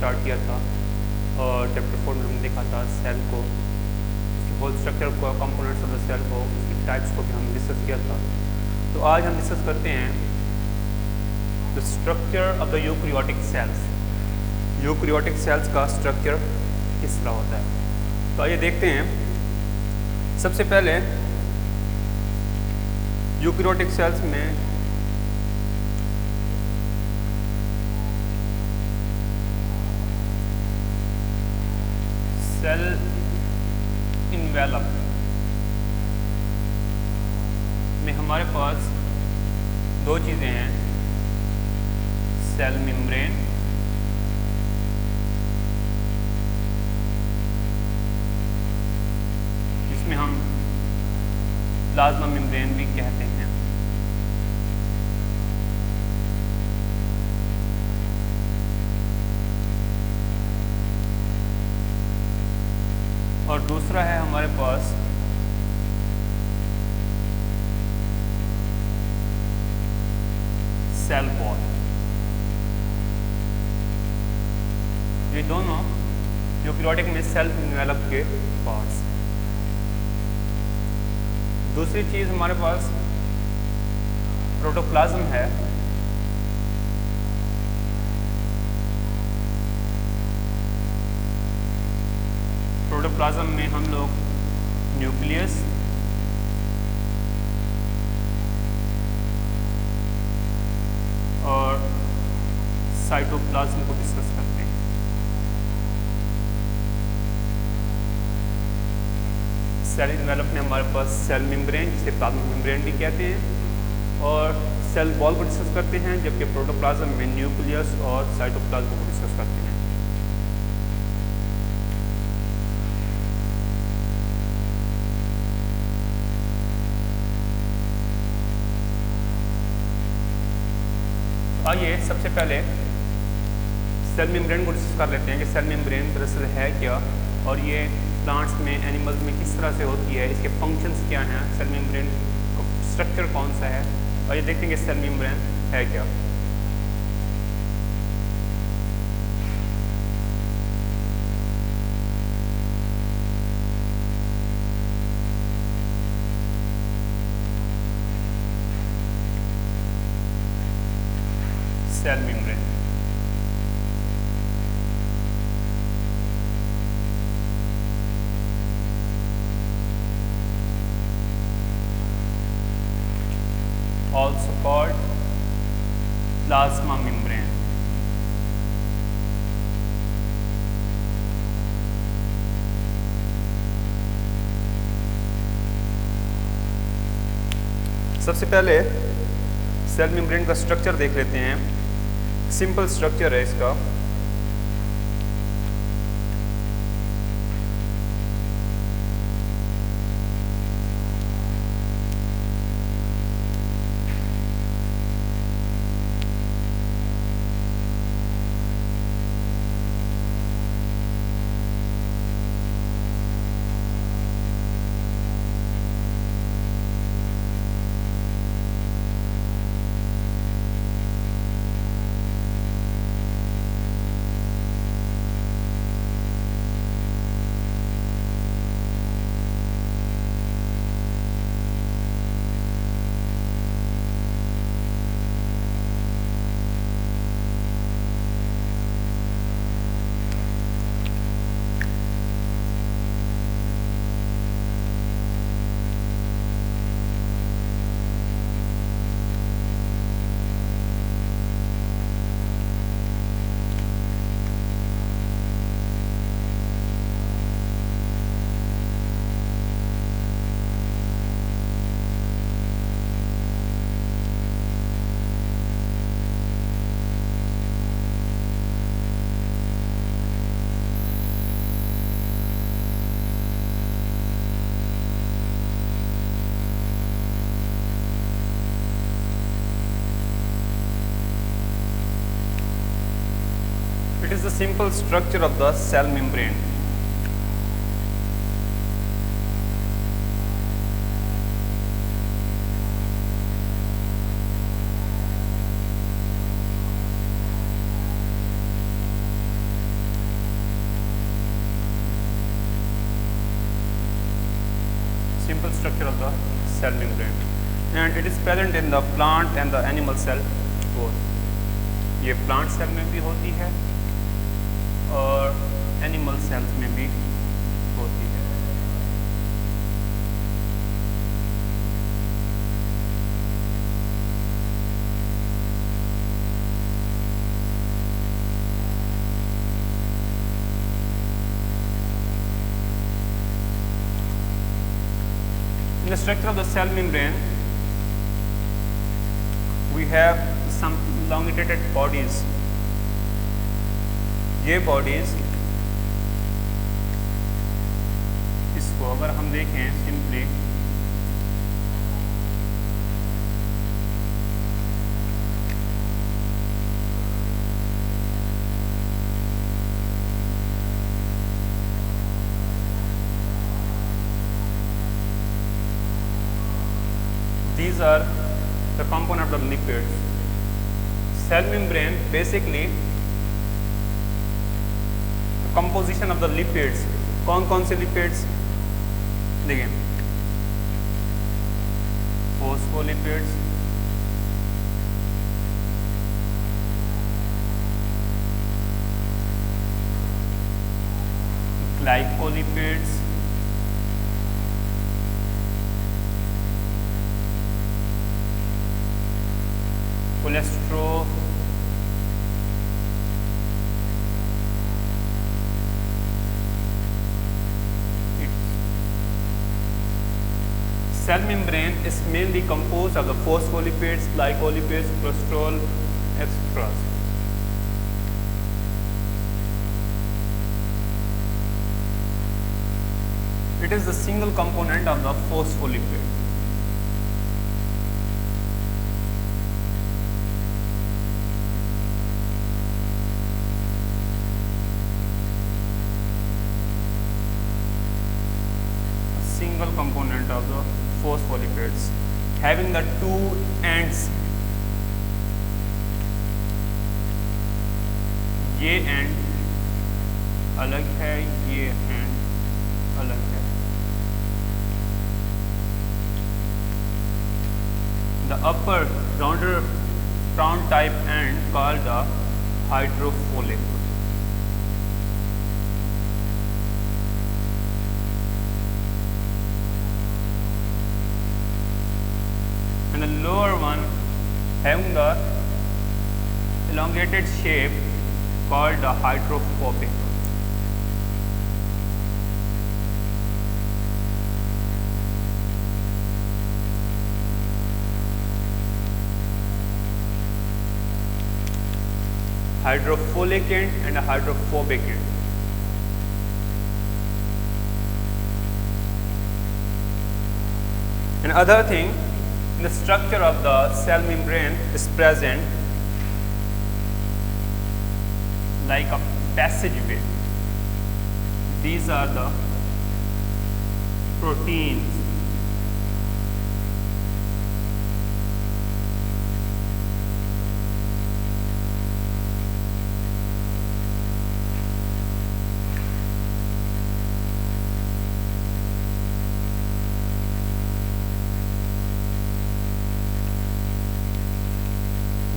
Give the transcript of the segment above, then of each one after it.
Start किया था और चैप्टर 4 में हमने देखा था सेल को, उसकी होल स्ट्रक्चर को, कंपोनेंट्स ऑफ द सेल को, उसकी टाइप्स को भी हमने डिस्कस किया था। तो आज हम डिस्कस करते हैं the structure of the eukaryotic cells. Eukaryotic cells का स्ट्रक्चर किस तरह होता है, तो आइए देखते हैं। सबसे पहले यूकैरियोटिक सेल्स में सेल इन्वेलप में हमारे पास दो चीज़ें हैं, सेल मेम्ब्रेन जिसमें हम प्लाज्मा मेम्ब्रेन भी कहते हैं, और दूसरा है हमारे पास सेल वॉल। ये दोनों यूकैरियोटिक में सेल इन्वेलप के पार्ट्स। दूसरी चीज़ हमारे पास प्रोटोप्लाज्म है। प्रोटोप्लाज्म में हम लोग न्यूक्लियस और साइटोप्लाज्म को डिस्कस करते हैं। सेल इन्वेलप में हमारे पास सेल मेम्ब्रेन, जिसे प्लाज्मा मेम्ब्रेन भी कहते हैं, और सेल वॉल को डिस्कस करते हैं, जबकि प्रोटोप्लाज्म में न्यूक्लियस और साइटोप्लाज्म को डिस्कस करते हैं। आइए सबसे पहले सेल मेम्ब्रेन को डिस्कस कर लेते हैं कि सेल मेम्ब्रेन दरअसल है क्या, और ये प्लांट्स में, एनिमल्स में किस तरह से होती है, इसके फंक्शंस क्या हैं, सेल मेम्ब्रेन का स्ट्रक्चर कौन सा है, और ये देखते हैं कि सेल मेम्ब्रेन है क्या। Cell membrane also called plasma membrane। सबसे पहले सेल मेम्ब्रेन का स्ट्रक्चर देख लेते हैं। सिंपल स्ट्रक्चर है इसका। It is the simple structure of the cell membrane. simple structure of the cell membrane, and it is present in the plant and the animal cell both. ये plant cell में भी होती है और animal cells में भी होती है. In the structure of the cell membrane, we have some elongated bodies. ये bodies, इसको अगर हम देखें simply, these are the component of the lipids. Cell membrane basically the composition of the lipids. कौन से lipids? देखिए, phospholipids, glycolipids, cholesterol, cell membrane is mainly composed of the phospholipids, glycolipids, cholesterol, etc. It is the single component of the phospholipid. Single component of the phospholipids, having the two ends. ये end अलग है, ये end अलग है. The upper rounder round type end called the hydrophilic. And the lower one having the elongated shape called the hydrophobic. Hydrophilic end and a hydrophobic end. And other thing, in the structure of the cell membrane is present like a passageway. These are the proteins.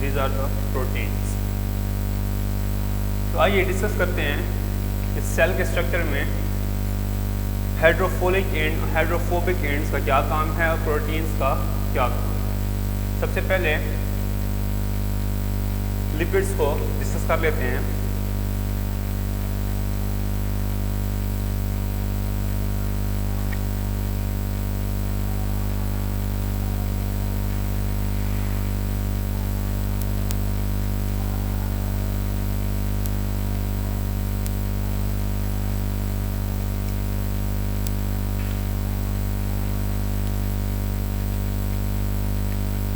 These are the proteins. तो आइए discuss करते हैं इस cell के structure में हाइड्रोफोलिक and hydrophobic ends का क्या काम है और प्रोटीन्स का क्या काम है. सबसे पहले लिपिड्स को डिस्कस कर लेते हैं.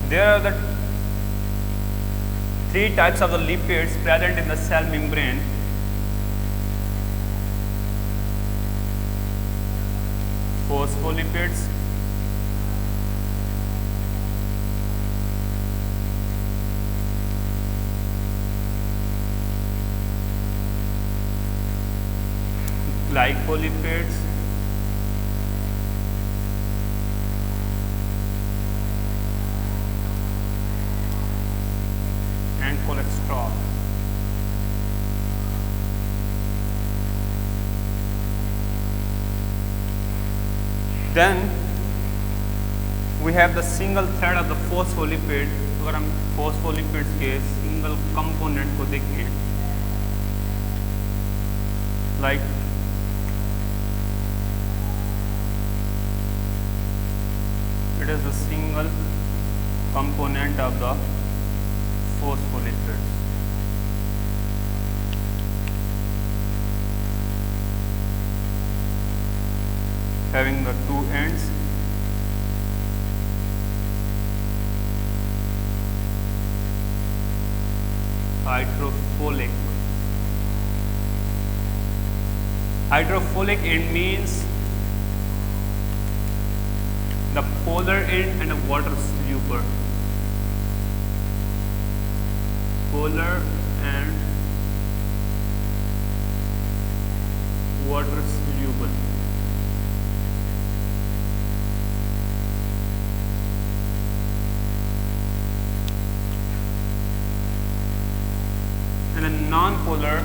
There are the three types of the lipids present in the cell membrane. Phospholipids, glycolipids, then we have the single thread of the phospholipid. अगर हम फॉस्फोलिपिड्स के सिंगल कंपोनेंट को देखें, like it is the single component of the phospholipids. Having the two ends, hydrophilic. Hydrophilic end means the polar end and a water soluble. Polar and water soluble. And a non-polar,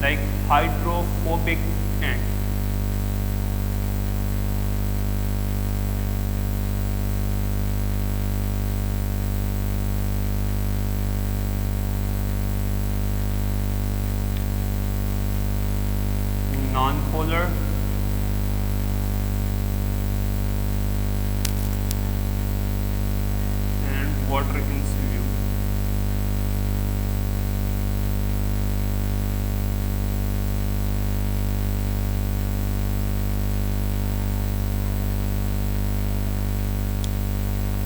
like hydrophobic end. Non-polar and water insoluble.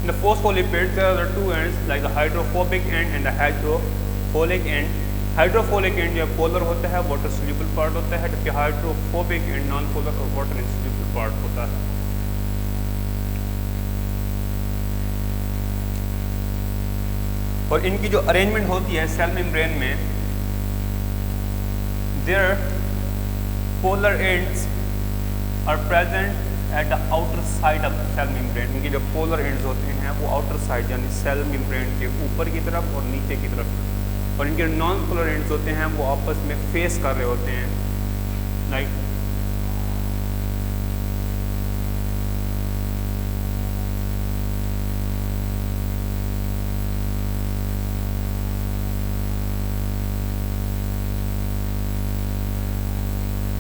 In the phospholipids, there are the two ends, like the hydrophobic end and the hydrophilic end. Hydrophilic end जो polar होता है, water soluble part होता है, जबकि hydrophobic end non polar और water insoluble part होता है। और इनकी जो अरेंजमेंट होती है सेल मेम्ब्रेन में, their polar ends are present at the outer side of cell membrane. इनके जो पोलर एंड्स होते हैं वो आउटर साइड यानी सेल मेम्ब्रेन के ऊपर की तरफ और नीचे की तरफ, और इनके नॉन पोलर एंड्स होते हैं वो आपस में फेस कर रहे होते हैं, लाइक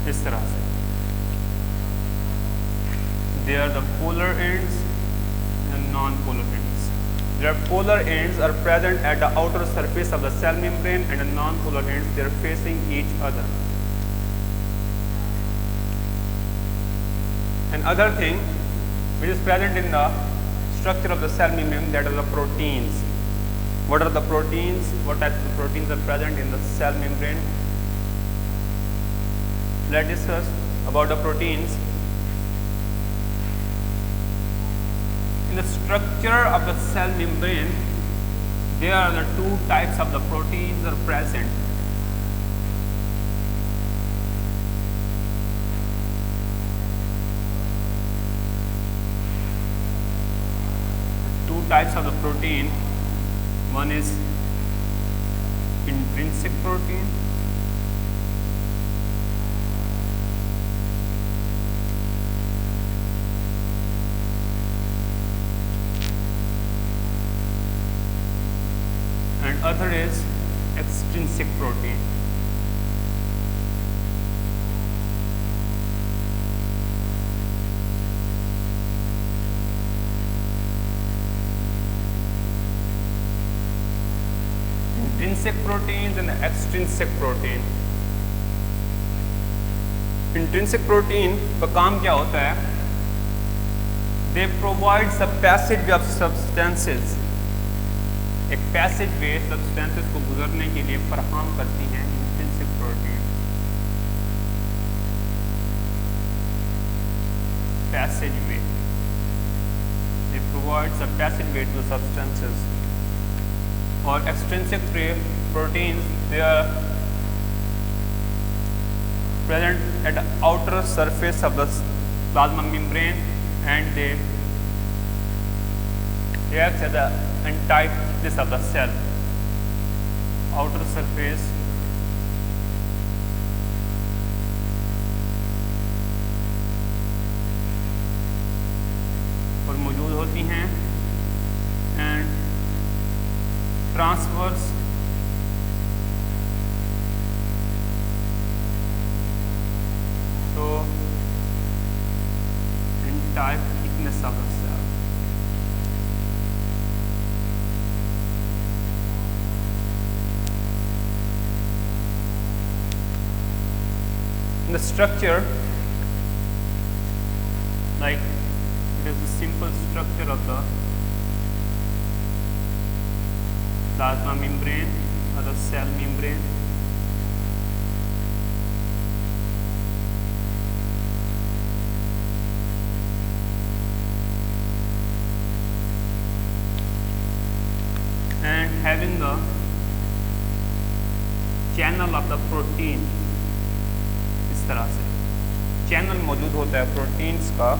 इस तरह से। They are the polar ends and non polar ends. Their polar ends are present at the outer surface of the cell membrane, and the non-polar ends they are facing each other. Another thing which is present in the structure of the cell membrane, that are the proteins. What are the proteins? What types of proteins are present in the cell membrane? Let's discuss about the proteins. In the structure of the cell membrane, there are the two types of the proteins are present. Two types of the protein. One is intrinsic protein, and other is extrinsic protein. Intrinsic proteins and extrinsic protein. Intrinsic protein का काम क्या होता है? They provide the passage of substances. एक passage way substances को गुजरने के लिए फराहम करती हैं intrinsic protein. Passage way, they provides a passage way to substances. और extrinsic proteins they are present at the outer surface of the plasma membrane and they acts as the antithesis of the cell. Outer surface होती हैं and transverse तो entire thickness of the cell. In the structure, like it is the simple structure of the plasma membrane or the cell membrane. And having the channel of the protein, इस तरह से channel मौजूद होता है proteins का,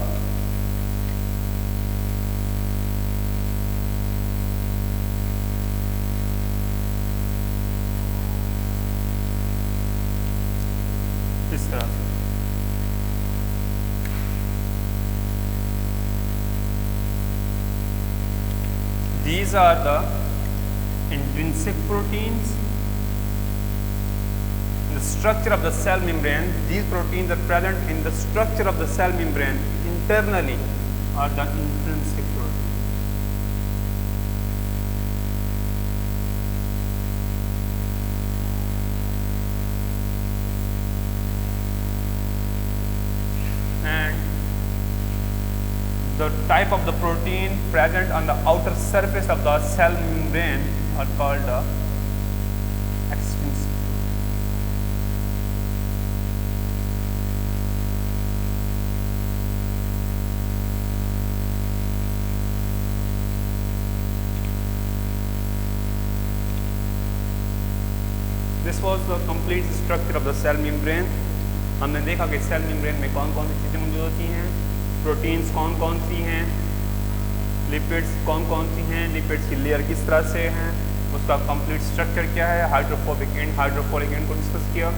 इस तरह से। These are the intrinsic proteins. The structure of the cell membrane, these proteins are present in the structure of the cell membrane internally, are the intrinsic proteins. And the type of the protein present on the outer surface of the cell membrane are called the extrinsic. This was the complete structure of the cell membrane. हमने देखा कि cell membrane में कौन कौन सी चीज़ें मौजूद होती हैं, प्रोटीन्स कौन कौन सी हैं, लिपिड्स कौन कौन सी हैं, लिपिड्स की लेयर किस तरह से हैं, उसका कंप्लीट स्ट्रक्चर क्या है, हाइड्रोफोबिक एंड हाइड्रोफोलिक एंड को डिस्कस किया।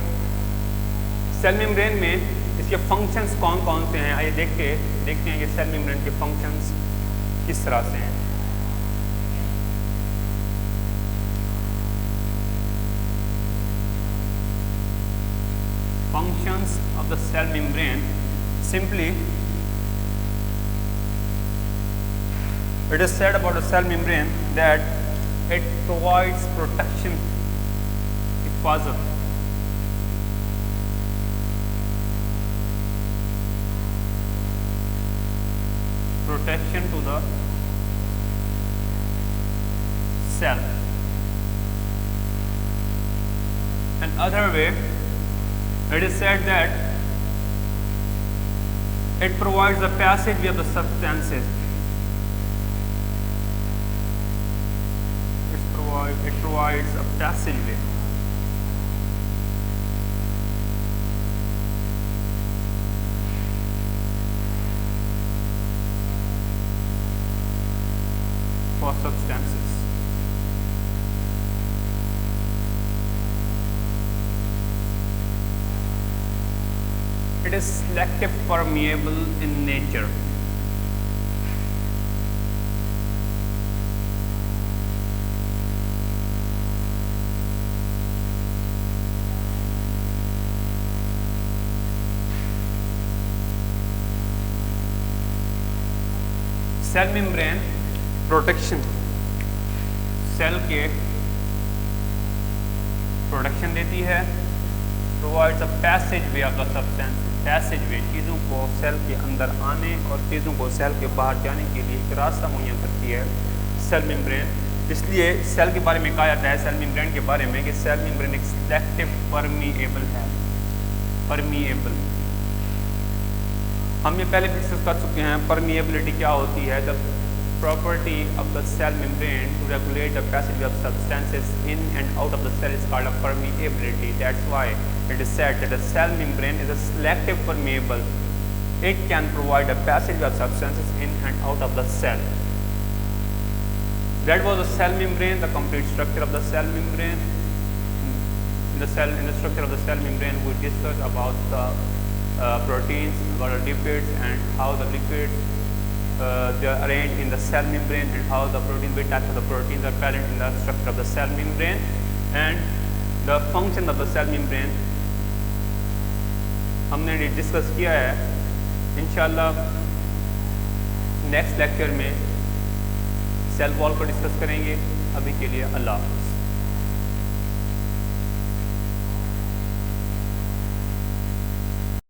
सेल मेम्ब्रेन में इसके फंक्शंस कौन कौन से हैं, आइए देखते हैं कि सेल मेम्ब्रेन के फंक्शंस किस तरह से हैं। Functions of the cell membrane, simply it is said about the cell membrane that it provides protection, hifazat, protection to the cell. Another way, it is said that it provides the passageway of the substances. It provides a passageway. For substances. It is selective permeable in nature. Cell membrane protection, cell के protection देती है, provides a passage way of the substance, passage way चीज़ों को cell के अंदर आने और चीज़ों को सेल के बाहर जाने के लिए एक रास्ता मुहैया करती है सेल मेम्ब्रेन। इसलिए सेल के बारे में कहा जाता है, सेल मेम्ब्रेन के बारे में, कि सेल मेम्ब्रेन एक सिलेक्टिव परमिएबल है। परमिएबल हम ये पहले डिस्कस कर चुके हैं। परमिएबिलिटी क्या होती है? The property of the cell membrane to regulate the passage of substances in and out of the cell is called a permeability. That's why it is said that the cell membrane is a selective permeable. It can provide a passage of substances in and out of the cell. That was the cell membrane, the complete structure of the cell membrane. In the structure of the cell membrane, we discussed about the proteins, about the lipids, and how the lipids they are arranged in the cell membrane and how the protein, which type of the proteins are present in the structure of the cell membrane and the function of the cell membrane हमने discuss किया है। इंशाल्लाह next lecture में cell wall को discuss करेंगे। अभी के लिए अल्लाह।